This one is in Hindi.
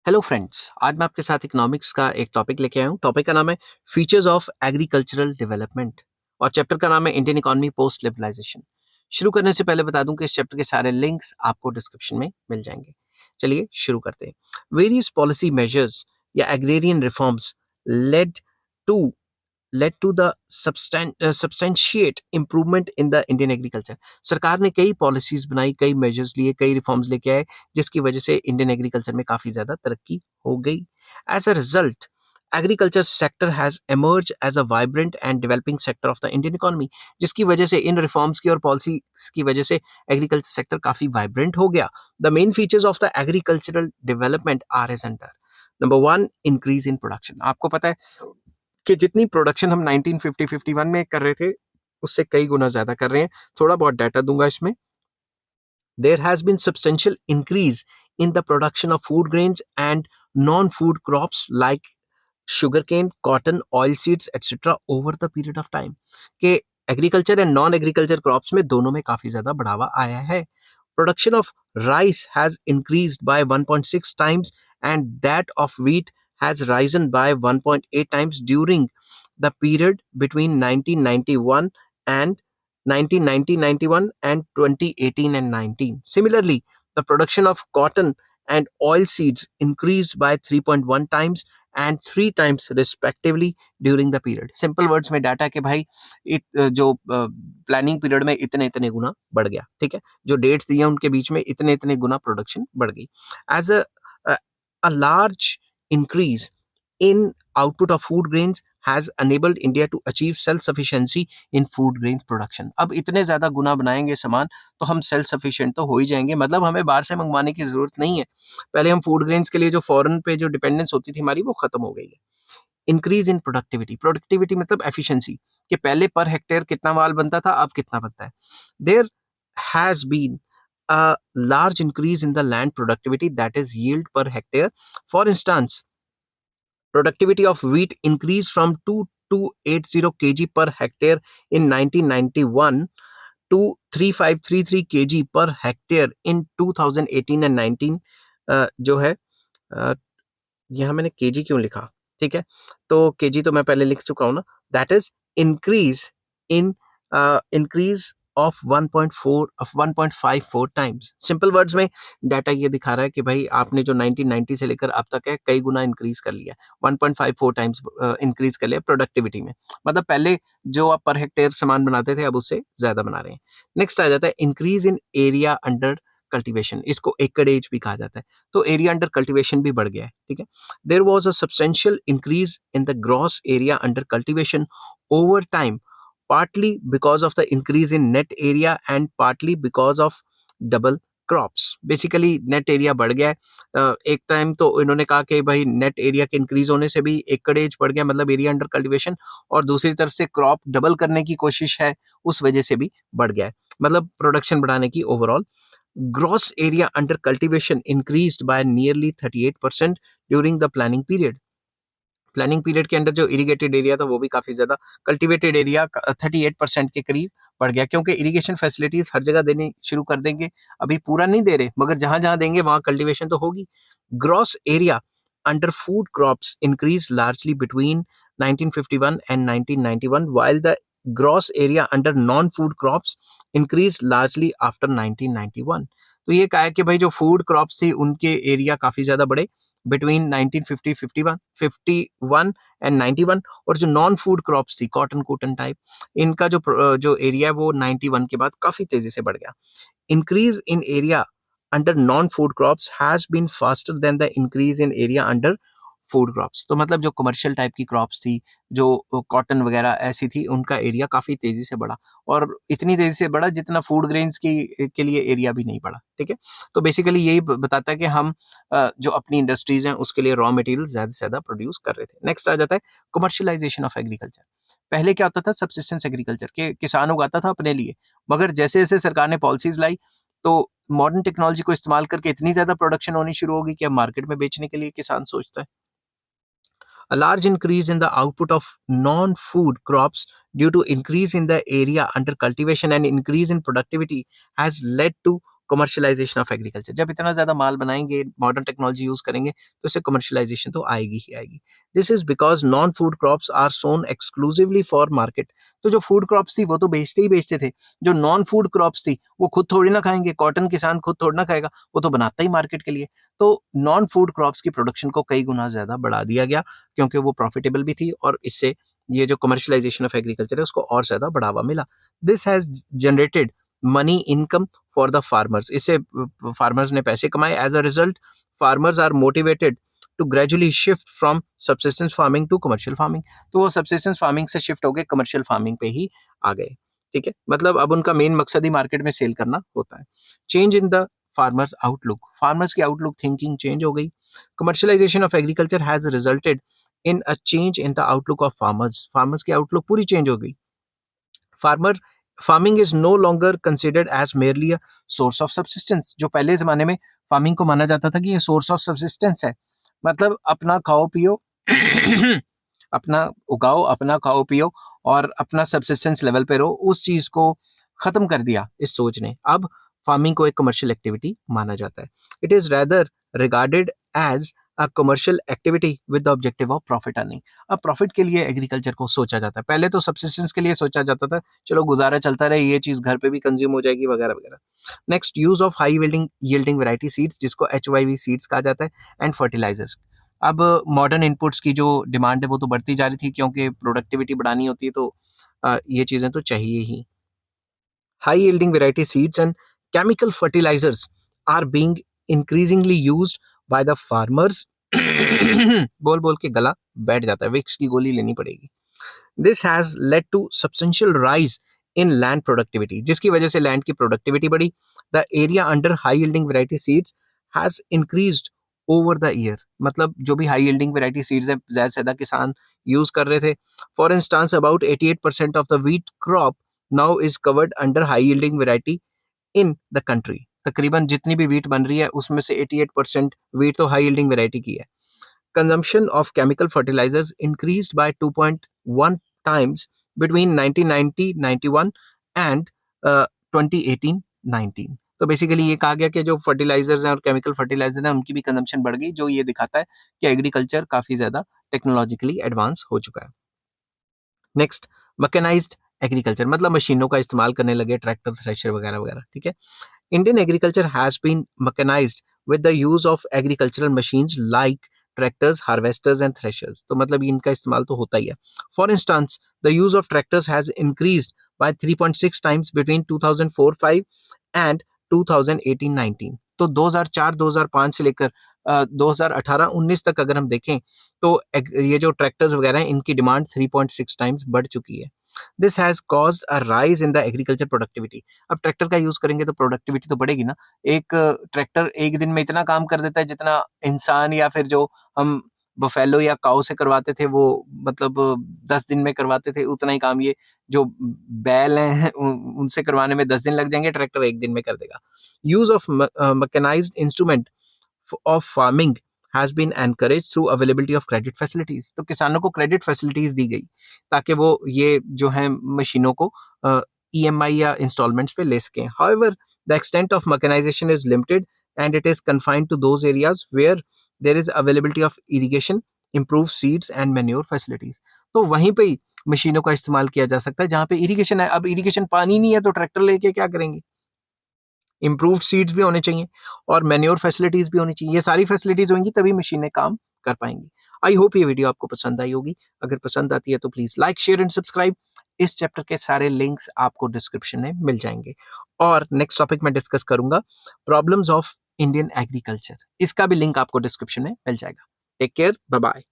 हेलो फ्रेंड्स, आज मैं आपके साथ इकोनॉमिक्स का एक टॉपिक लेके आया हूँ। टॉपिक का नाम है फीचर्स ऑफ एग्रीकल्चरल डेवलपमेंट और चैप्टर का नाम है इंडियन इकोनॉमी पोस्ट लिबरलाइजेशन। शुरू करने से पहले बता दूं कि इस चैप्टर के सारे लिंक्स आपको डिस्क्रिप्शन में मिल जाएंगे। चलिए शुरू करते हैं। वेरियस पॉलिसी मेजर्स या agrarian reforms led to led to the substantiate improvement in the Indian agriculture। सरकार ने कई पॉलिसीज बनाई, कई मेजर्स लिए, कई रिफॉर्म्स लेके आए, जिसकी वजह से इंडियन एग्रीकल्चर में काफी ज्यादा तरक्की हो गई। As a result agriculture sector has emerged as a vibrant and developing sector of the Indian economy. जिसकी वजह से इन रिफॉर्म्स की और पॉलिसीज की वजह से एग्रीकल्चर सेक्टर काफी वाइब्रेंट हो गया। The main features of the agricultural development are as under. Number one, increase in production. आपको पता है कि जितनी प्रोडक्शन हम 1950-51 में कर रहे थे उससे कई गुना ज्यादा कर रहे हैं। थोड़ा बहुत डाटा दूंगा इसमें। There has been substantial increase in the production of food grains and non-food crops like sugarcane, cotton, oil seeds, etc. over the period of time। के agriculture and non agriculture crops में दोनों में काफी ज्यादा बढ़ावा आया है। Production of rice has increased by 1.6 times and that of wheat has risen by 1.8 times during the period between 1991 and 1991 and 2018 and 19। Similarly, the production of cotton and oil seeds increased by 3.1 times and 3 times respectively during the period। Simple words में डाटा के भाई जो प्लानिंग पीरियड में इतने इतने गुना बढ़ गया। ठीक है, जो डेट्स दिए उनके बीच में इतने इतने गुना प्रोडक्शन बढ़ गई। As a large increase in output of food grains has enabled India to achieve self-sufficiency in food grains production। अब इतने ज्यादा गुना बनाएंगे सामान तो हम सेल्फ सफिशिएंट तो हो ही जाएंगे, मतलब हमें बाहर से मंगवाने की जरूरत नहीं है। पहले हम फूड ग्रेन्स के लिए जो फॉरेन पे जो डिपेंडेंस होती थी हमारी, वो खत्म हो गई है। Increase in productivity. प्रोडक्टिविटी मतलब एफिशिएंसी, कि पहले पर हेक्टेयर कितना माल बनता था, अब कितना बनता है। There has been a large increase in the land productivity, that is yield per hectare। For instance, productivity of wheat increased from 2280 kg per hectare in 1991 to 3533 kg per hectare in 2018 and 19। जो है यहाँ मैंने केजी क्यों लिखा, ठीक है, तो केजी तो मैं पहले लिख चुका हूं ना। That is increase in increase of 1.54 times. Simple words में डाटा ये दिखा रहा है कि भाई आपने जो 1990 से लेकर अब तक है कई गुना इंक्रीज कर लिया, 1.54 टाइम्स इंक्रीज कर लिया प्रोडक्टिविटी में। मतलब पहले जो आप पर हेक्टेयर सामान बनाते थे अब उससे ज्यादा बना रहे हैं। नेक्स्ट आ जाता है increase in area under cultivation. इसको एकड़ेज भी कहा जाता है। तो एरिया अंडर कल्टीवेशन भी बढ़ गया है। ठीक है, there was a substantial increase in the gross area under cultivation over time, partly because of the increase in net area and partly because of double crops. Basically net area बढ़ गया है। एक टाइम तो इन्होंने कहा कि भाई नेट एरिया के इंक्रीज होने से भी एकड़ेज बढ़ गया, मतलब एरिया अंडर कल्टीवेशन, और दूसरी तरफ से क्रॉप डबल करने की कोशिश है उस वजह से भी बढ़ गया है, मतलब प्रोडक्शन बढ़ाने की overall. Gross area under cultivation increased by nearly 38% during the planning period। Planning period के अंदर जो इरिगेटेड एरिया था वो भी काफी ज्यादा, कल्टीवेटेड एरिया 38% के करीब बढ़ गया, क्योंकि इरिगेशन फैसिलिटीज हर जगह देने शुरू कर देंगे। अभी पूरा नहीं दे रहे मगर जहां जहां देंगे वहां कल्टीवेशन तो होगी। Gross area under food crops increase largely between 1951 and 1991 while the gross area under non food crops increased largely after 1991। तो ये कहा है कि भाई जो फूड क्रॉप्स थी उनके एरिया काफी ज्यादा बढ़े बिटवीन 1950 51 एंड 91, और जो नॉन फूड क्रॉप्स थी कॉटन कोटन टाइप, इनका जो एरिया है वो 91 के बाद काफी तेजी से बढ़ गया। Increase in area under non food crops has been faster than the increase in area under food crops. तो मतलब जो कमर्शियल टाइप की क्रॉप्स थी, जो कॉटन वगैरह ऐसी थी, उनका एरिया काफी तेजी से बढ़ा, और इतनी तेजी से बढ़ा जितना फूड ग्रेन्स की के लिए एरिया भी नहीं बढ़ा। ठीक है, तो बेसिकली यही बताता है कि हम जो अपनी इंडस्ट्रीज हैं उसके लिए रॉ मटेरियल ज्यादा से ज्यादा प्रोड्यूस कर रहे थे। नेक्स्ट आ जाता है कमर्शियलाइजेशन ऑफ एग्रीकल्चर। पहले क्या होता था, सब्सिस्टेंस एग्रीकल्चर के किसान उगाता था अपने लिए, मगर जैसे जैसे सरकार ने पॉलिसीज लाई तो मॉडर्न टेक्नोलॉजी को इस्तेमाल करके इतनी ज्यादा प्रोडक्शन होनी शुरू होगी कि अब मार्केट में बेचने के लिए किसान सोचता है। A large increase in the output of non-food crops due to increase in the area under cultivation and increase in productivity has led to commercialisation of agriculture, जब इतना ज्यादा माल बनाएंगे, मॉडर्न टेक्नोलॉजी यूज करेंगे, तो इससे कमर्शियलाइजेशन तो आएगी ही आएगी। This is because non food crops are sown exclusively for market. तो जो फूड क्रॉप्स थी वो तो बेचते ही बेचते थे, जो नॉन फूड क्रॉप्स थी वो खुद थोड़ी ना खाएंगे, कॉटन किसान खुद थोड़ी ना खाएगा, वो तो बनाता ही मार्केट के लिए। तो नॉन फूड क्रॉप्स की प्रोडक्शन को कई गुना ज्यादा बढ़ा दिया गया, क्योंकि वो प्रॉफिटेबल भी थी और इससे ये जो कमर्शियलाइजेशन ऑफ एग्रीकल्चर है उसको और ज्यादा बढ़ावा मिला। This has generated money income for the farmers. इससे फार्मर्स ने पैसे कमाए। As a result farmers are motivated to gradually shift from subsistence farming to commercial farming. तो वो सबसिस्टेंस फार्मिंग से शिफ्ट हो गए कमर्शियल फार्मिंग पे ही आ गए। ठीक है, मतलब अब उनका मेन मकसद ही मार्केट में सेल करना होता है। Change in the farmers outlook, farmers की आउटलुक थिंकिंग चेंज हो गई। Commercialisation of agriculture has resulted in a change in the outlook of farmers, farmers की आउटलुक पूरी चेंज हो गई। Farmer farming is no longer considered as merely a source of subsistence. जो पहले जमाने में फार्मिंग को माना जाता था कि ये सोर्स ऑफ सब्सिस्टेंस है, मतलब अपना खाओ पियो अपना उगाओ, अपना खाओ पियो और अपना सब्सिस्टेंस लेवल पे रहो, उस चीज को खत्म कर दिया इस सोच ने। अब फार्मिंग को एक कमर्शियल एक्टिविटी माना जाता है। It is rather regarded as a commercial activity with the objective of profit earning. अब प्रॉफिट के लिए एग्रीकल्चर को सोचा जाता है, पहले तो सब्सिस्टेंस के लिए सोचा जाता था, चलो गुजारा चलता रहे, ये चीज घर पे भी कंज्यूम हो जाएगी वगैरह वगैरह। Next, use of high yielding variety seeds, जिसको HYV सीड्स कहा जाता है, एंड फर्टिलाइजर्स। अब मॉडर्न इनपुट्स की जो डिमांड है वो तो बढ़ती जा रही थी, क्योंकि प्रोडक्टिविटी बढ़ानी होती है, तो ये चीजें तो चाहिए ही। High yielding variety seeds and chemical fertilizers are being increasingly used by the farmers। बोल बोल के गला बैठ जाता है, विक्स की गोली लेनी पड़ेगी। This has led to substantial rise in land productivity, जिसकी वजह से लैंड की प्रोडक्टिविटी बढ़ी। The area under high yielding variety seeds has increased over the year, मतलब जो भी हाई यील्डिंग वैरायटी सीड्स है ज्यादा से ज्यादा किसान यूज कर रहे थे। For instance about 88% of the wheat crop now is covered under high yielding variety in the country. तकरीबन जितनी भी व्हीट बन रही है उसमें से 88% व्हीट तो हाई यील्डिंग वैरायटी की है। Consumption of chemical fertilizers increased by 2.1 times between 1990-91 and 2018-19। तो बेसिकली ये कहा गया कि जो फर्टिलाइजर्स हैं और केमिकल फर्टिलाइजर हैं उनकी भी कंजम्पशन बढ़ गई, जो ये दिखाता है कि एग्रीकल्चर काफी ज्यादा टेक्नोलॉजिकली एडवांस हो चुका है। नेक्स्ट, मैकेनाइज्ड एग्रीकल्चर, मतलब मशीनों का इस्तेमाल करने लगे, ट्रैक्टर, थ्रेशर वगैरह वगैरह। ठीक है, Indian agriculture has been mechanised with the use of agricultural machines like tractors, harvesters and threshers। तो मतलब इनका इस्तेमाल तो होता ही है। For instance, the use of tractors has increased by 3.6 times between 2004-5 and 2018-19। तो 2004-2005 से लेकर 2018-19 तक अगर हम देखें तो ये जो ट्रैक्टर्स वगैरह हैं इनकी डिमांड 3.6 टाइम्स बढ़ चुकी है। This has caused a rise in the agriculture productivity. अब ट्रैक्टर का यूज करेंगे तो प्रोडक्टिविटी तो बढ़ेगी ना। एक ट्रैक्टर एक दिन में इतना काम कर देता है जितना इंसान या फिर जो हम बफेलो या काऊ से करवाते थे वो मतलब 10 दिन में करवाते थे, उतना ही काम ये जो बैल हैं उनसे करवाने में 10 दिन लग जाएंगे, ट्रैक्टर एक दिन में कर देगा। Use of mechanised instrument of farming has been encouraged through availability of credit facilities। तो किसानों को क्रेडिट फैसिलिटीज दी गई ताकि वो ये जो है मशीनों को EMI या इंस्टॉलमेंट्स पे ले सकें। However, the extent of mechanization is limited and it is confined to those areas where there is availability of irrigation, improved seeds and manure facilities। तो वहीं पे ही मशीनों का इस्तेमाल किया जा सकता है जहाँ पे इरिगेशन है। अब इरिगेशन पानी नहीं है तो ट्रैक्टर लेके क्या करेंगे। इम्प्रूव्ड सीड्स भी होने चाहिए और मैन्योर फैसिलिटीज भी होनी चाहिए। ये सारी फैसिलिटीज होंगी तभी मशीनें काम कर पाएंगी। आई होप ये वीडियो आपको पसंद आई होगी। अगर पसंद आती है तो please like, share and subscribe. इस चैप्टर के सारे लिंक्स आपको डिस्क्रिप्शन में मिल जाएंगे। और नेक्स्ट टॉपिक में डिस्कस करूंगा प्रॉब्लम्स ऑफ इंडियन एग्रीकल्चर, इसका भी लिंक आपको डिस्क्रिप्शन में मिल जाएगा। Take care, bye bye.